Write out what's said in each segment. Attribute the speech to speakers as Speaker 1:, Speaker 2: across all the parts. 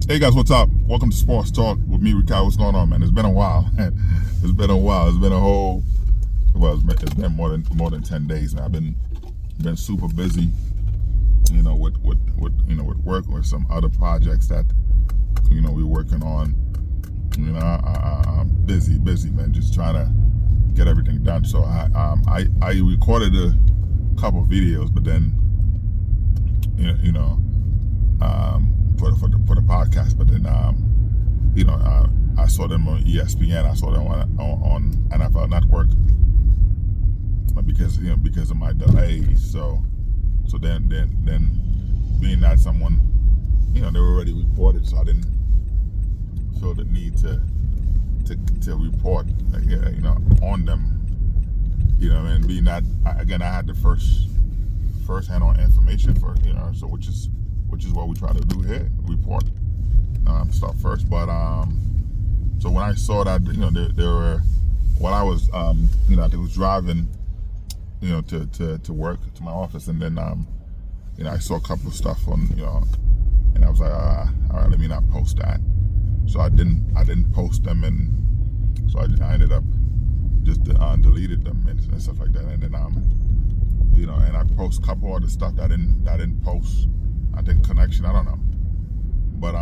Speaker 1: Hey guys, what's up? Welcome to Sports Talk with me, Ricardo. What's going on, man? It's been a while. It's been a while. It's been a whole. Well, it's been more than 10 days now. I've been super busy, with with work or some other projects that we're working on. I'm busy, man. Just trying to get everything done. So I recorded a couple videos, but then for the podcast, but then I saw them on ESPN. I saw them on NFL Network because of my delays. So then being that someone they were already reported, so I didn't feel the need to report on them. And being that again I had the first hand on information for so which is what we try to do here, report stuff first. But so when I saw that there were, while I was I was driving to work, to my office, and then I saw a couple of stuff on and I was like, all right, let me not post that. So I didn't post them, and so I ended up just deleted them and stuff like that. And then and I post a couple other stuff that I didn't post. I think connection, I don't know, but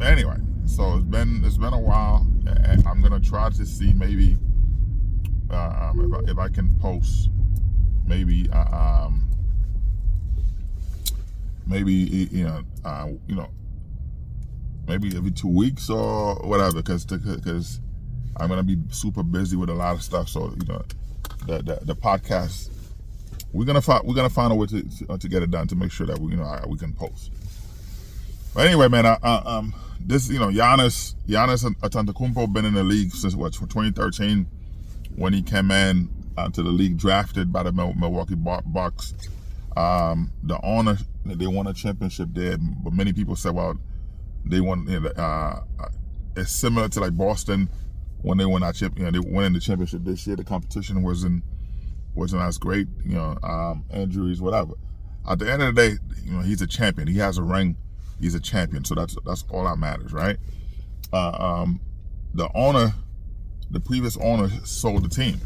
Speaker 1: anyway, so it's been a while, and I'm gonna try to see maybe if I can post maybe maybe every 2 weeks or whatever, because I'm gonna be super busy with a lot of stuff. So the podcast, we're gonna find a way to get it done, to make sure that we can post. But anyway, man, this Giannis Antetokounmpo been in the league since 2013, when he came in to the league, drafted by the Milwaukee Bucks. The owner, they won a championship there, but many people say, well, they won. It's similar to like Boston when they won that they won the championship this year. The competition wasn't as great, injuries, whatever. At the end of the day, he's a champion. He has a ring. He's a champion. So that's all that matters, right? The owner, the previous owner, sold the team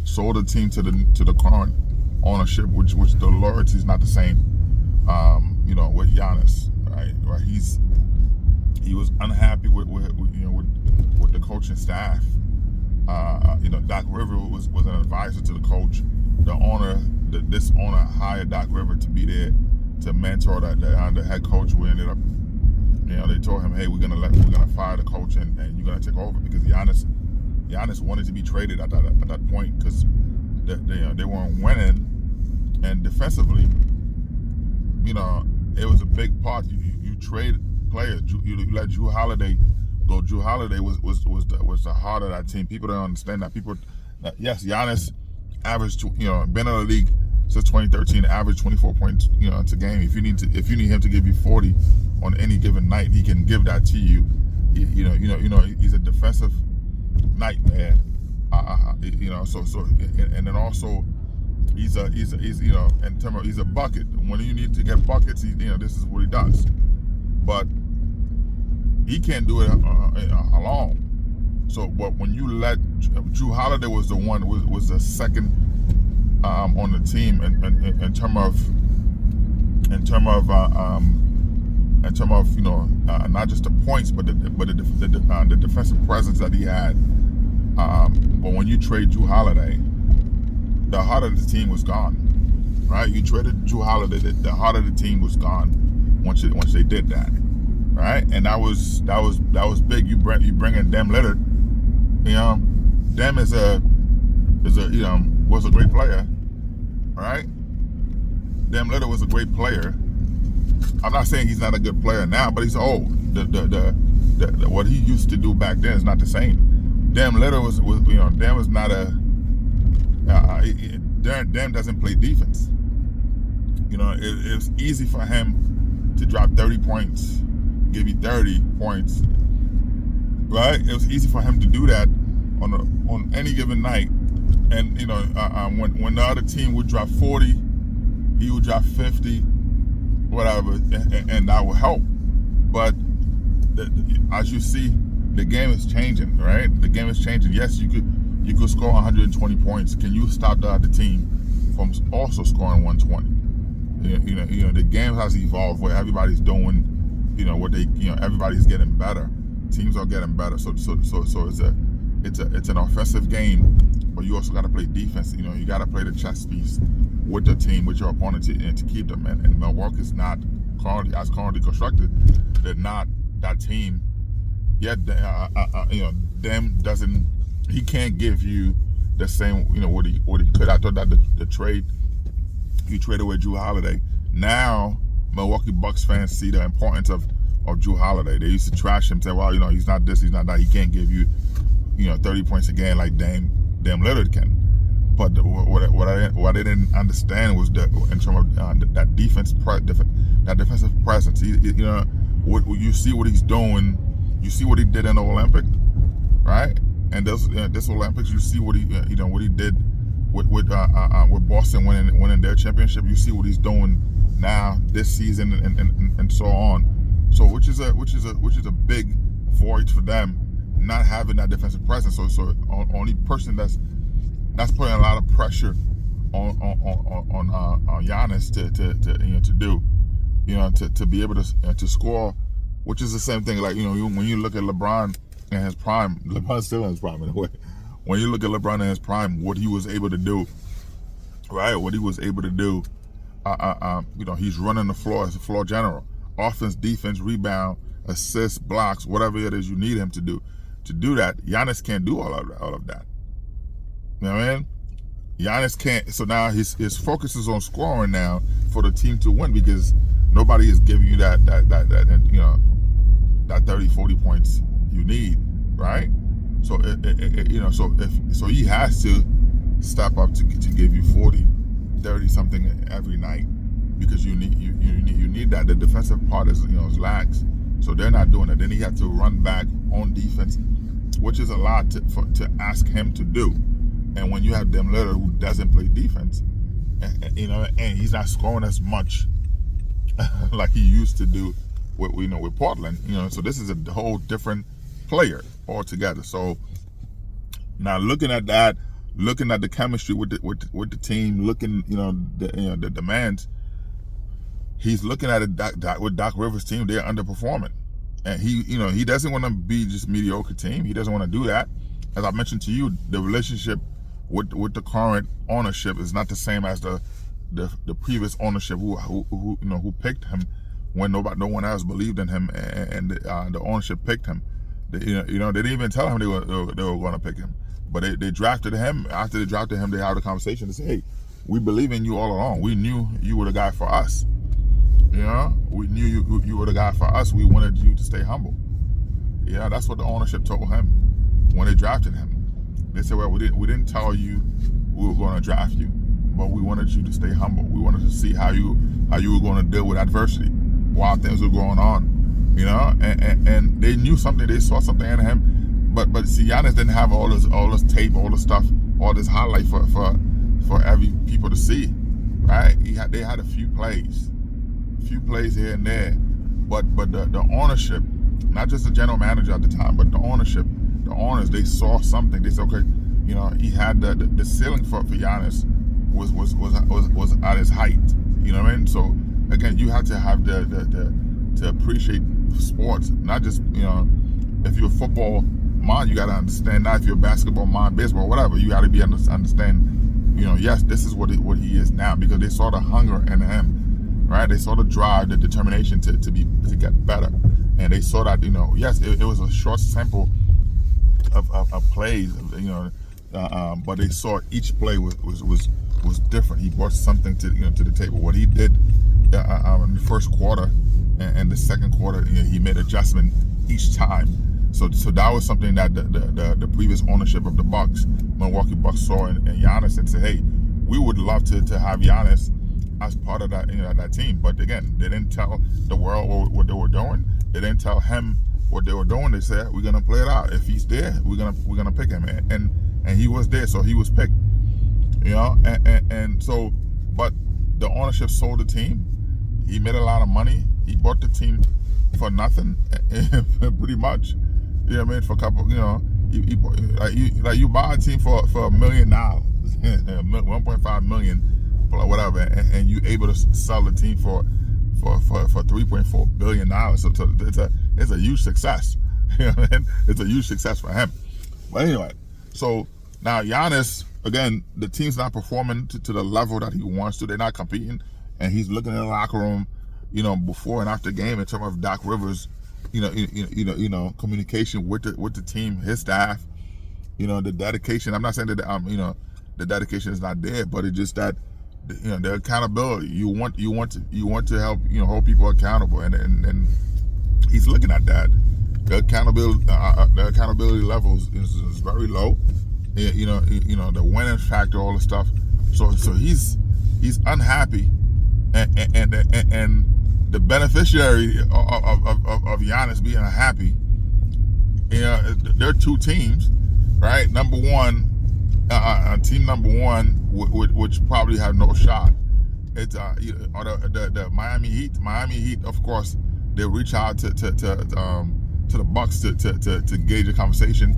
Speaker 1: to the current ownership, which the loyalty is not the same. With Giannis, right? He was unhappy with the coaching staff. Doc River was an advisor to the coach. This owner hired Doc River to be there to mentor the head coach, who ended up, they told him, hey, we're gonna fire the coach and you're gonna take over, because Giannis wanted to be traded at that point, because they weren't winning, and defensively, it was a big part. You trade players. You let Drew Holiday go. Drew Holiday was the heart of that team. People don't understand that. Yes, Giannis averaged, been in the league since 2013, averaged 24 points, to game. If you need him to give you 40 on any given night, he can give that to you. He's a defensive nightmare. So and then also he's in terms of, he's a bucket. When you need to get buckets, this is what he does. But he can't do it alone. So, but when you let Drew Holiday was the second on the team in terms of not just the points, but the defensive presence that he had. But when you trade Drew Holiday, the heart of the team was gone, right? You traded Drew Holiday, the heart of the team was gone once they did that, right? And that was big. You bring in Dame Lillard. Dame was a great player, right? Dame Lillard was a great player. I'm not saying he's not a good player now, but he's old. The what he used to do back then is not the same. Dame Lillard was Dame was not a Dame doesn't play defense. It's easy for him to drop 30 points, give you 30 points, right? It was easy for him to do that on any given night. And when the other team would drop 40, he would drop 50, whatever, and that would help. But as you see, the game is changing, right? The game is changing. Yes, you could score 120 points. Can you stop the other team from also scoring 120? The game has evolved where everybody's doing, everybody's getting better. Teams are getting better. So it's an offensive game, but you also got to play defense. You got to play the chess piece with the team, with your opponent, to keep them. And Milwaukee's not currently constructed. They're not that team yet. He can't give you the same, what he could. I thought that the trade, he traded with Jrue Holiday. Now Milwaukee Bucks fans see the importance of Jrue Holiday. They used to trash him, say, well, he's not this, he's not that. He can't give you, 30 points a game like Dame Lillard can. But what I didn't understand was that in terms of that defensive presence. You see what he's doing. You see what he did in the Olympic, right? And this Olympics, you see what he did with Boston winning their championship. You see what he's doing now this season and so on. So which is a big void for them, not having that defensive presence. So only person that's putting a lot of pressure on Giannis to be able to score, which is the same thing. Like when you look at LeBron in his prime, LeBron's still in his prime in a way. When you look at LeBron in his prime, what he was able to do, right? What he was able to do, he's running the floor as a floor general, offense, defense, rebound, assists, blocks, whatever it is you need him to do. To do that, Giannis can't do all of that. You know what I mean? Giannis can't. So now his focus is on scoring now for the team to win, because nobody is giving you that 30, 40 points you need, right? So so he has to step up to give you 40, 30 something every night, because you need that. The defensive part is lax, so they're not doing it. Then he has to run back on defense, which is a lot to ask him to do. And when you have Dame Lillard, who doesn't play defense, and he's not scoring as much like he used to do with Portland, so this is a whole different player altogether. So now looking at that, looking at the chemistry with the team, looking the demands, he's looking at it with Doc Rivers' team. They're underperforming, and he doesn't want to be just mediocre team. He doesn't want to do that. As I mentioned to you, the relationship with the current ownership is not the same as the previous ownership who picked him when no one else believed in him, and the ownership picked him. They didn't even tell him they were going to pick him, but they drafted him. After they drafted him, they had a conversation to say, hey, we believe in you all along. We knew you were the guy for us. We knew you were the guy for us. We wanted you to stay humble. Yeah, that's what the ownership told him when they drafted him. They said, well, we didn't tell you we were going to draft you, but we wanted you to stay humble. We wanted to see how you were going to deal with adversity while things were going on. And they knew something. They saw something in him. But see, Giannis didn't have all this tape, all this stuff, all this highlight for every people to see, right? They had a few plays here and there, but the ownership, not just the general manager at the time, but the ownership, the owners, they saw something. They said, okay, he had the ceiling for Giannis was at his height. You know what I mean? So again, you have to have to appreciate sports, not just if you're a football mind, you got to understand that. If you're a basketball mind, baseball, whatever, you got to be understand. Yes, this is what he is now, because they saw the hunger in him, right? They saw the drive, the determination to get better, and they saw that yes, it was a short sample of plays, but they saw each play was different. He brought something to the table. What he did in the first quarter and the second quarter, he made adjustment each time. So that was something that the previous ownership of the Bucks, Milwaukee Bucks, saw in Giannis and said, hey, we would love to have Giannis as part of that that team. But again, they didn't tell the world what they were doing. They didn't tell him what they were doing. They said, we're gonna play it out. If he's there, we're gonna pick him, and he was there, so he was picked. And so, but the ownership sold the team. He made a lot of money. He bought the team for nothing, pretty much. You know what I mean? For a couple, you buy a team for $1 million, 1.5 million, or whatever, and you able to sell the team for $3.4 billion. So it's a huge success. You know what I mean? It's a huge success for him. But anyway, so now Giannis, again, the team's not performing to the level that he wants to. They're not competing, and he's looking in the locker room, before and after game in terms of Doc Rivers, communication with the team, his staff, the dedication. I'm not saying that the dedication is not there, but it's just that the accountability. You want to help hold people accountable, and he's looking at that. The accountability levels is very low. The winning factor, all the stuff. So he's unhappy, and the beneficiary of Giannis being unhappy. There are two teams, right? Number one, team number one, which probably have no shot. It's the Miami Heat. Miami Heat, of course, they reach out to the Bucks to gauge a conversation,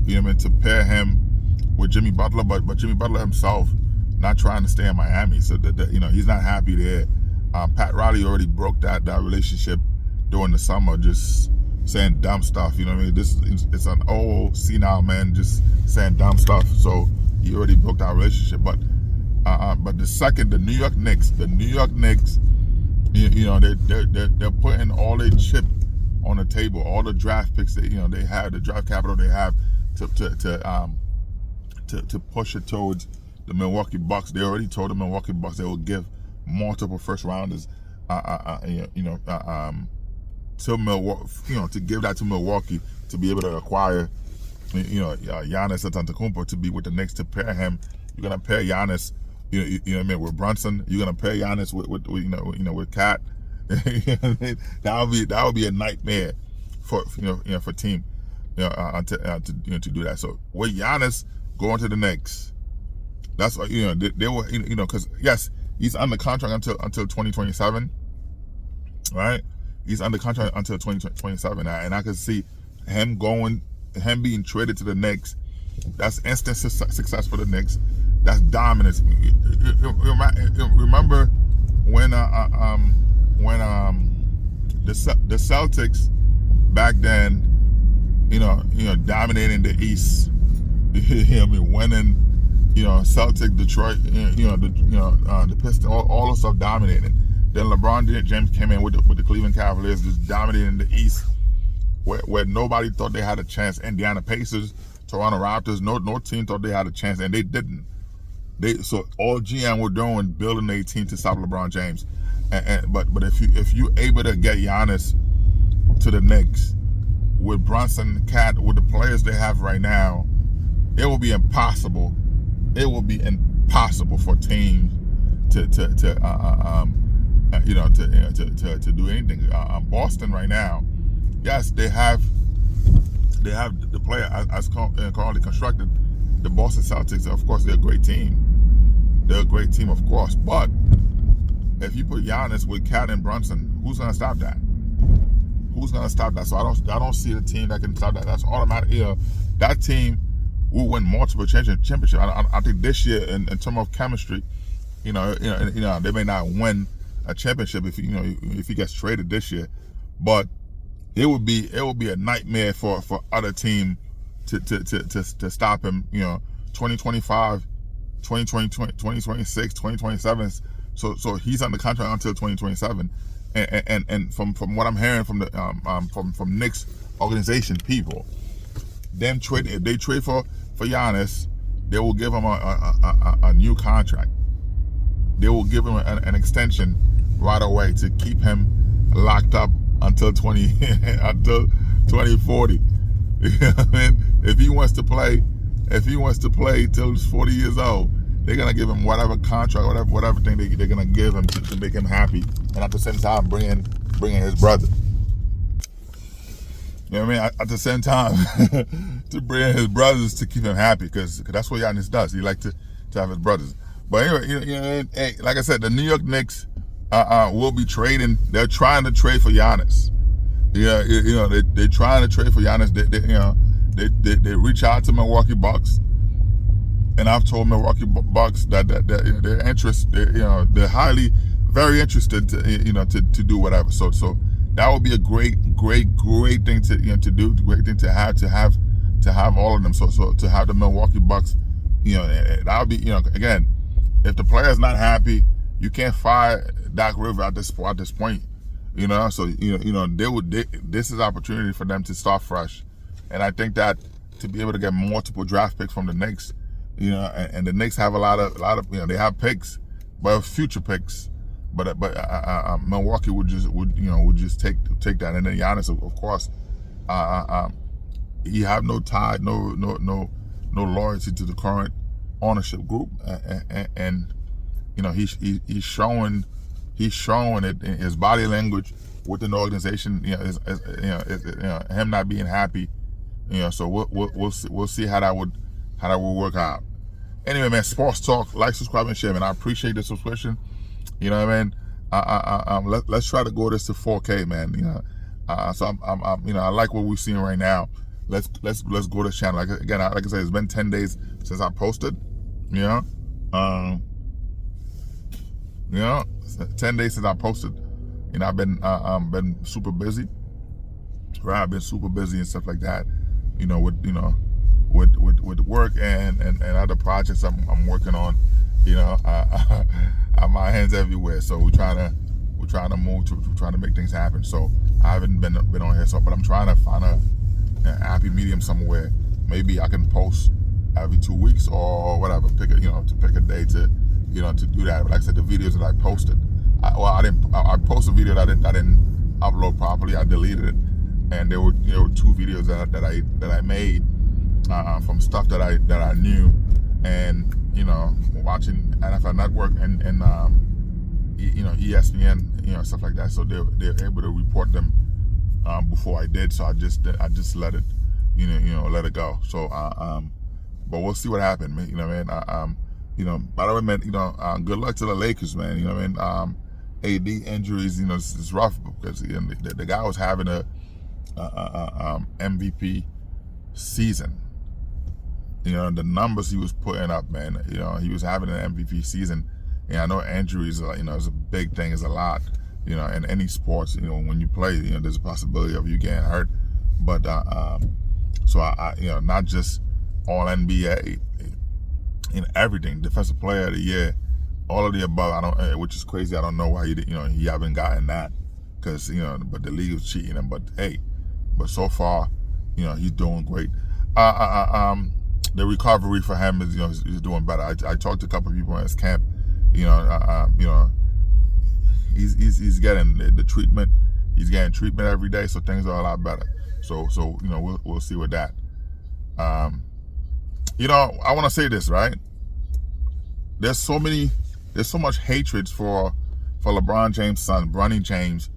Speaker 1: to pair him with Jimmy Butler, but Jimmy Butler himself not trying to stay in Miami, so he's not happy there. Pat Riley already broke that relationship during the summer, just saying dumb stuff. You know what I mean? It's an old senile man just saying dumb stuff. So he already broke that relationship. But the New York Knicks, they're putting all their chip on the table, all the draft picks that they have, the draft capital they have to push it towards the Milwaukee Bucks. They already told the Milwaukee Bucks they will give multiple first rounders, to Milwaukee, to give that to Milwaukee to be able to acquire, Giannis Antetokounmpo to be with the Knicks, to pair him. You're gonna pair Giannis, with Brunson. You're gonna pair Giannis with Cat. That would be a nightmare for team, to do that. So with Giannis going to the Knicks, that's they were because yes, he's under contract until 2027, right? He's under contract until 2027, and I can see him being traded to the Knicks. That's instant success for the Knicks. That's dominance. Remember when the Celtics back then, dominating the East, winning. Celtic, Detroit, the Pistons, all the stuff dominating. Then LeBron James came in with the Cleveland Cavaliers, just dominating the East, where nobody thought they had a chance. Indiana Pacers, Toronto Raptors, no team thought they had a chance, and they didn't. So all GM were doing building their team to stop LeBron James. But if you able to get Giannis to the Knicks with Brunson, Cat, with the players they have right now, it will be impossible. It will be impossible for teams to do anything. Boston right now, yes, they have the player as currently constructed. The Boston Celtics, of course, they're a great team. They're a great team, of course. But if you put Giannis with Cat and Brunson, who's gonna stop that? Who's gonna stop that? So I don't see the team that can stop that. That's automatic. That team will win multiple championships. I think this year, in terms of chemistry, they may not win a championship if he gets traded this year, but it would be a nightmare for other team to stop him. 2025, 2026, 2027. So he's under contract until 2027, and from what I'm hearing from the from Knicks organization people, if they trade for Giannis, they will give him a new contract. They will give him an extension right away to keep him locked up until 2040. You know what I mean? If he wants to play till he's 40 years old, they're gonna give him whatever contract, whatever thing they're gonna give him to make him happy, and at the same time bringing his brother. You know what I mean? At the same time, to bring his brothers to keep him happy, because that's what Giannis does. He likes to have his brothers. But anyway, like I said, the New York Knicks will be trading. They're trying to trade for Giannis. Yeah, they trying to trade for Giannis. They reach out to Milwaukee Bucks, and I've told Milwaukee Bucks that they're interested. They're highly, very interested to do whatever. So that would be a great thing to do. Great thing to have all of them. So to have the Milwaukee Bucks, that would be again, if the player's not happy, you can't fire Doc Rivers at this point. So this is opportunity for them to start fresh, and I think that to be able to get multiple draft picks from the Knicks, and the Knicks have a lot of they have picks, but future picks, but Milwaukee would just take that, and then Giannis, of course, he have no tie, no loyalty to the current ownership group, and he's showing it in his body language within the organization. Him not being happy. So we'll see how that would work out. Anyway, man, sports talk. Like, subscribe, and share, man. I appreciate the subscription. You know what I mean? Let's try to go this to 4K, man. So I like what we're seeing right now. Let's go to this channel. Like I said, it's been 10 days since I posted. 10 days since I posted. I've been super busy. Right, I've been super busy and stuff like that. With work and other projects I'm working on. I have my hands everywhere. So we're trying to move to trying to make things happen. So I haven't been on here. So, but I'm trying to find a happy medium somewhere. Maybe I can post every 2 weeks or whatever. Pick a day to do that. But like I said, the videos that I posted, I posted a video that I didn't upload properly. I deleted it, and there were 2 videos that I made from stuff that I knew, and watching NFL Network and ESPN, stuff like that. So they're able to report them before I did. So I just let it let it go. So but we'll see what happened, man. By the way, man, good luck to the Lakers, man. AD injuries, it's rough because the guy was having a MVP season. The numbers he was putting up, man. He was having an MVP season. And I know injuries, is a big thing, is a lot. In any sports, when you play, there's a possibility of you getting hurt. But so I not just all NBA, in everything, defensive player of the year, all of the above. Which is crazy. I don't know why he haven't gotten that, because but the league was cheating him. But hey, but so far, he's doing great. The recovery for him is he's doing better. I talked to a couple of people in his camp. He's getting the treatment. He's getting treatment every day, so things are a lot better. So we'll see with that. I want to say this, right? There's so much hatred for LeBron James' son, Bronny James.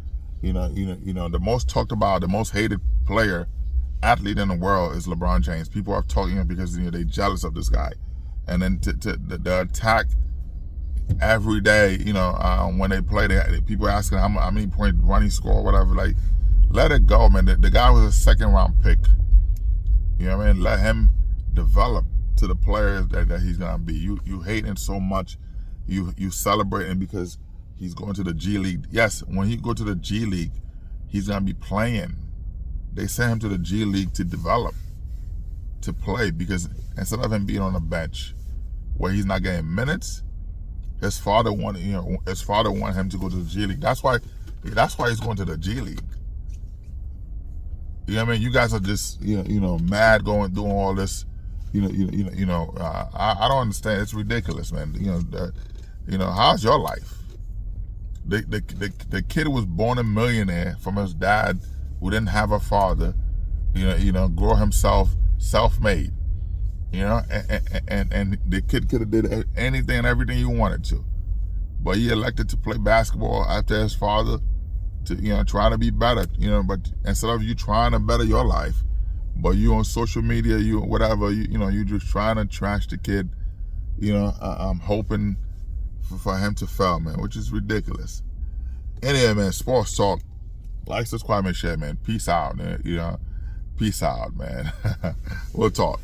Speaker 1: The most talked about, the most hated player, athlete in the world is LeBron James. People are talking because they're jealous of this guy, and then the attack every day. When they play, people asking how many points Bronny score, whatever. Like, let it go, man. The guy was a 2nd round pick. Let him develop to the player that he's gonna be. You hate him so much. You celebrate him because he's going to the G League. Yes, when he go to the G League, he's gonna be playing. They sent him to the G League to develop, to play, because instead of him being on the bench where he's not getting minutes, his father wanted him to go to the G League. That's why he's going to the G League. You guys are just mad doing all this. I don't understand. It's ridiculous, man. How's your life? The kid was born a millionaire from his dad who didn't have a father. Grow himself self-made. And the kid could have did anything and everything he wanted to, but he elected to play basketball after his father, to try to be better. But instead of you trying to better your life, but you on social media, you just trying to trash the kid. I'm hoping for him to fail, man, which is ridiculous. Anyway, man, sports talk. Like, subscribe, and share, man. Peace out, man. Peace out, man. We'll talk.